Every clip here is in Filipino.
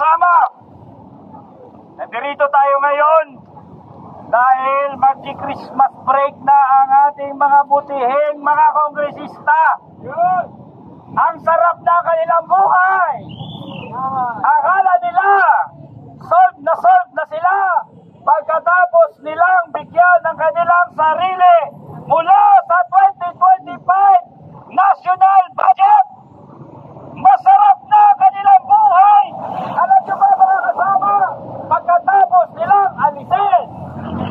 kasama, nandito tayo ngayon dahil magki-Christmas break na ang ating mga butihing mga kongresista. Ang sarap na kanilang buhay. Akala nila solved na sila pagkatapos nilang bigyan ng kanilang sarili mula sa 2025 national budget. Masarap na kanilang buhay. Alam nyo ba mga kasama, pagkatapos nilang alisin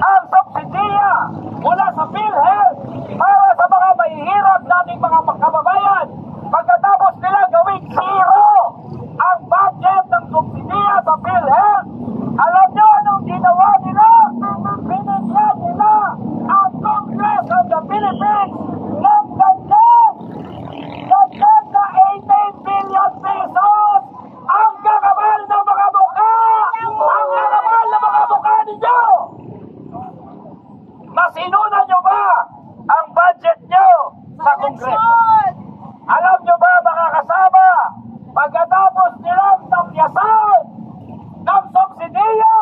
ang subsidiya mula sa PhilHealth para sa mga mahihirap nating mga kababayan, pagkatapos nila gawing zero ang budget ng subsidiya sa PhilHealth, alam nyo anong ginawa nila? Binigyan nila ang Congress of the Philippines ng ganyan na 18 billion pesos. Ang kakabal na mga mukha! Ang kakabal na mga mukha ninyo! Masinunan nyo ba ang budget nyo sa Kongreso? Alam nyo ba mga kasama, pagkatapos nilang tapyasan ng subsidiya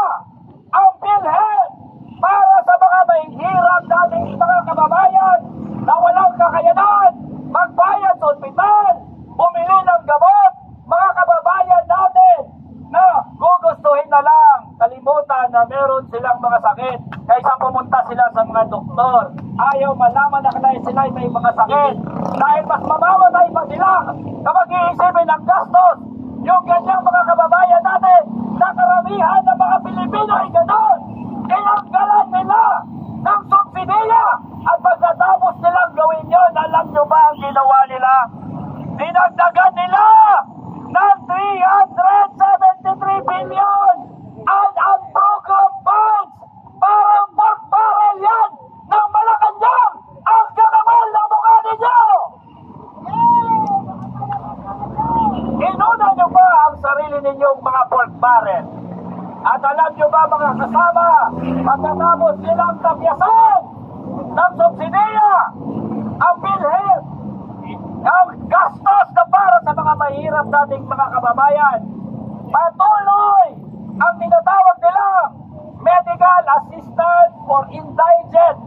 ang PhilHealth para sa mga mahihirap nating mga kababayan na walang kakayanan magbayad sa ospital, bumili ng gamot, mga kababayan natin na gugustuhin na lang, kalimutan na meron silang mga sakit kaysa pumunta sila sa mga doktor. Ayaw malaman na sila may mga sakit dahil mas mamamatay pa sila kapag iisipin ang gastos. Yung ganyang mga kababayan natin na karamihan ng mga Pilipino ay gano'n. Tinanggalan nila ng subsidiya at pagkatapos nilang gawin yun, alam nyo ba ang ginawa nila? Dinagdagan nila ng 373 billion ang unprogram funds. Parang pork barrel yan ng Malacanang. Ang kakabal na mukha ninyo! Inuna nyo ba ang sarili ninyong mga pork barrel? At alam nyo ba mga kasama, pagkatapos nilang tapyasan ng subsidiya ang PhilHealth, ang gastos na para sa mga mahirap nating mga kababayan, patuloy ang tinatawag nilang medical assistance for indigent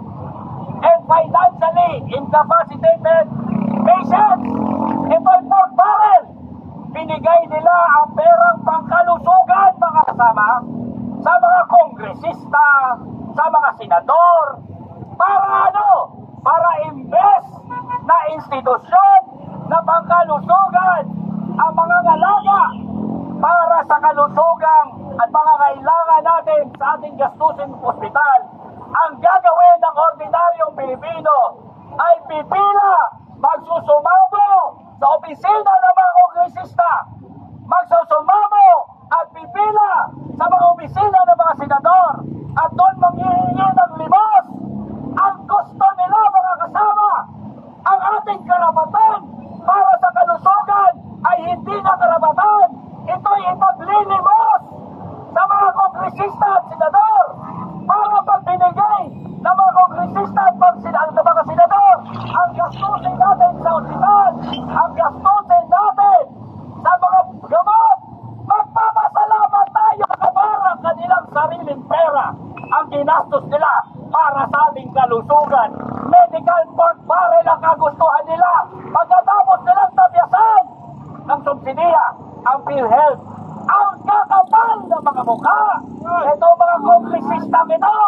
and financially incapacitated patients. Ito'y pork barrel. Binigay nila ang perang pangkalusugan mga kasama sa mga kongresista, sa mga senador, para ano? Para imbes na institusyon na pangkalusugan ang mga ngalaga para sa kalusugang at mga kailangan natin sa ating gastusin ospital. Ang gagawin ng ordinaryong Pilipino ay pipila, magsusumamo sa opisina ng mga kongresista, magsusumamo at pipila sa mga opisina ng mga senador at doon manghihingi ng limos. Ang gusto nila mga kasama, ang ating karapatan para sa kalusugan ay hindi na karapatan. Ito'y ipaglilimos sa mga kongresista at senador para pag binigay ng mga kongresista at mga senador ang gastusin natin sa ospital, ang gastusin natin sa mga gamot, magpapasalamat tayo sa kabarang kanilang sariling pera ang ginastos nila para sa ating kalusugan. Medical pork barrel ang kagustuhan nila pagkatapos nilang tabyasan ng subsidiya ang PhilHealth. Ang kakapal na mga mukha, ito mga kongresistang ito,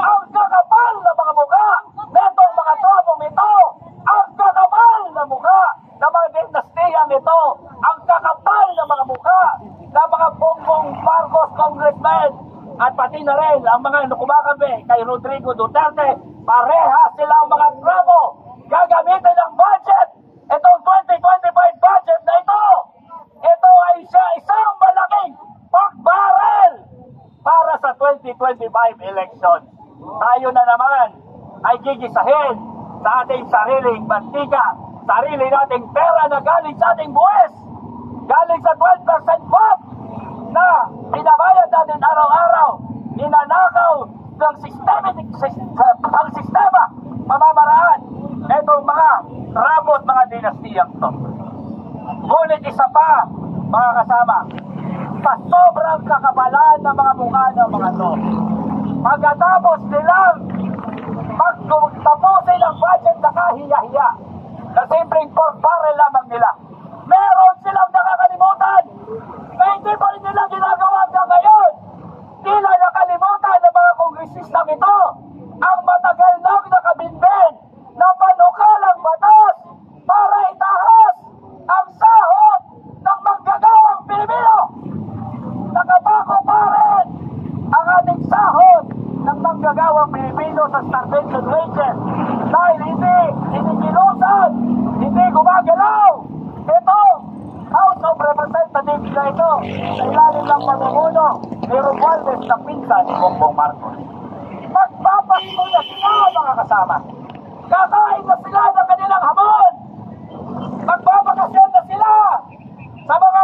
ang kakapal na mga mukha, netong mga trabong ito, ang kakapal na mukha ng mga dinastiyang ito, ang kakapal na mga mukha ng mga Bongbong Marcos congressmen, at pati na rin ang mga kumakampi kay Rodrigo Duterte. Pareha silang mga trabo gagamitin ng budget. Itong 2025 budget na ito, ito ay isang malaking pork barrel para sa 2025 election. Tayo na naman ay gigisahin sa ating sariling mantika, sarili nating pera na galing sa ating buwis, galing sa 12% VAT na binabayad natin araw-araw, ninanakaw ng ang sistema, pamamaraan. Itong mga rabot, mga dinastiyang to. Ngunit isa pa, mga kasama, sa sobrang kakabalan ng mga mukha ng mga to. Pagkatapos nilang magtapusin ang budget na kahiya-hiya na simpleng pork barrel lamang nila, meron silang nakakalimutan na hindi pa rin nila ginagawa hanggang ngayon. Tila nakalimutan ng mga kongresistang ito ang matagal nang nakabinbin na panukalang batas para itahas ang sahod ng manggagawang Pilipino. Nakapako pa rin ang ating sahod ng manggagawang Pilipino sa starvation wages dahil hindi kinikilusan, hindi gumagalaw. Ito, House of Representatives na ito, sa ilalim ng pamumuno ni Romualdez na pinsan ni Bongbong Marcos. Magpapasko na sila, mga kasama. Kakain na sila ng kanilang hamon. Magbabakasyon na sila sa mga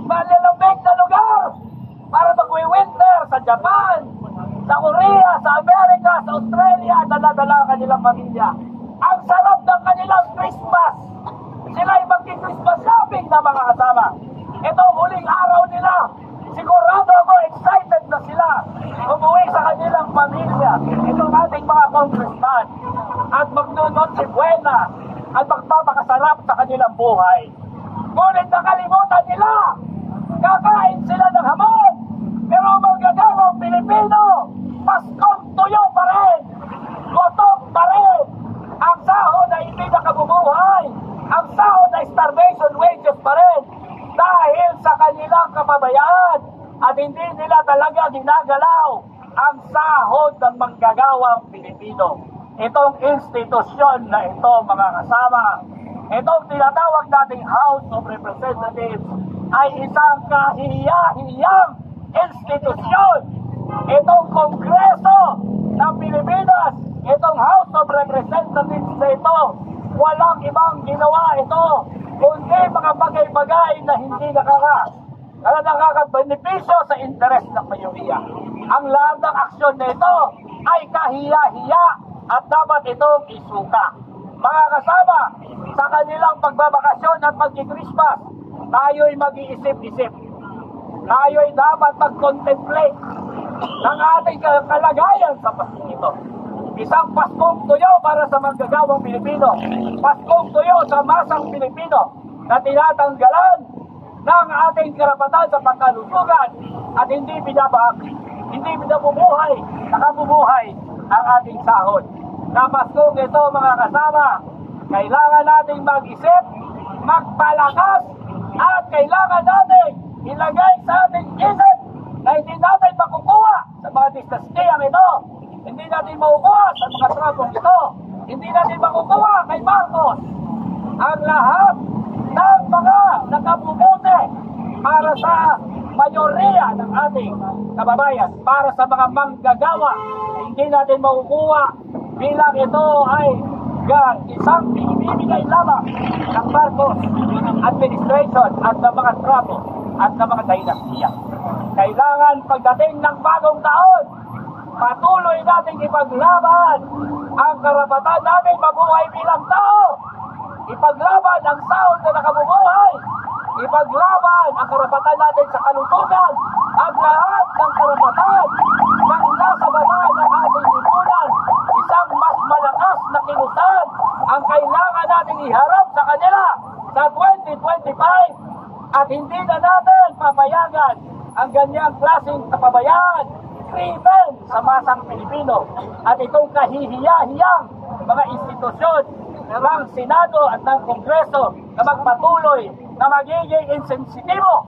malalambing na lugar para magwi-winter sa Japan, sa Korea, sa Amerika, sa Australia, at dala-dala ang kanilang pamilya. Ang sarap ng kanilang Christmas. Sila'y magki-Christmas shopping na, mga kasama. Ito huling araw nila. Sigurado ako excited na sila umuwi sa kanilang pamilya. Itong ating mga congressman at magnunot si Buena at magpapakasarap sa kanilang buhay. Ngunit nakalimutan nila, kakain sila ng hamon, pero manggagawang Pilipino, Paskong tuyo pa rin, gutom pa rin, ang sahod na hindi nakabubuhay, ang sahod na starvation wages pa rin, dahil sa kanilang kapabayaan at hindi nila talaga ginagalaw ang sahod ng manggagawang Pilipino. Itong institusyon na ito, mga kasama, itong tinatawag nating House of Representatives ay isang kahiya-hiyang institusyon. Itong Kongreso ng Pilipinas, itong House of Representatives na ito, walang ibang ginawa ito kundi mga bagay-bagay na hindi nakakabenepisyo sa interes ng mayoriya. Ang lahat ng aksyon na ito ay kahiya-hiya at dapat itong isuka. Mga kasama, sa kanilang pagbabakasyon at pag-Christmas, tayo'y mag-iisip-isip. Tayo'y dapat mag-contemplate ng ating kalagayan sa Paskong ito. Isang Paskong tuyo para sa manggagawang Pilipino. Paskong tuyo sa masang Pilipino na tinatanggalan ng ating karapatan sa pagkalusugan at hindi binabahagi, hindi binabubuhay, nakabubuhay ang ating sahod. Sa Paskong ito, mga kasama, kailangan nating mag-isip, magpalakas, at kailangan natin ilagay sa ating isip na hindi natin makukuha sa mga distastiyang ito. Hindi natin makukuha sa mga trapong ito. Hindi natin makukuha kay Marcos. Ang lahat ng mga nakabubuti para sa mayoriya ng ating kababayan, para sa mga manggagawa, hindi natin makukuha bilang ito ay isang ibibigay lamang ng Marcos administration at ng mga trapo at ng mga dinastiya. Kailangan pagdating ng bagong taon, patuloy nating ipaglaban ang karapatan natin mabuhay bilang tao. Ipaglaban ang sahod na nakabubuhay. Ipaglaban ang karapatan natin sa kalusugan. Ang lahat ng karapatan ng nasa baba ng ating lipunan. Isang mas malakas na kilusan ang kailangan nating iharap sa kanila sa 2025 at hindi na natin papayagan ang ganyang klaseng kapabayaan krimen sa masang Pilipino at itong kahihiya-hiyang mga institusyon ng Senado at ng Kongreso na magpatuloy na magiging insensitibo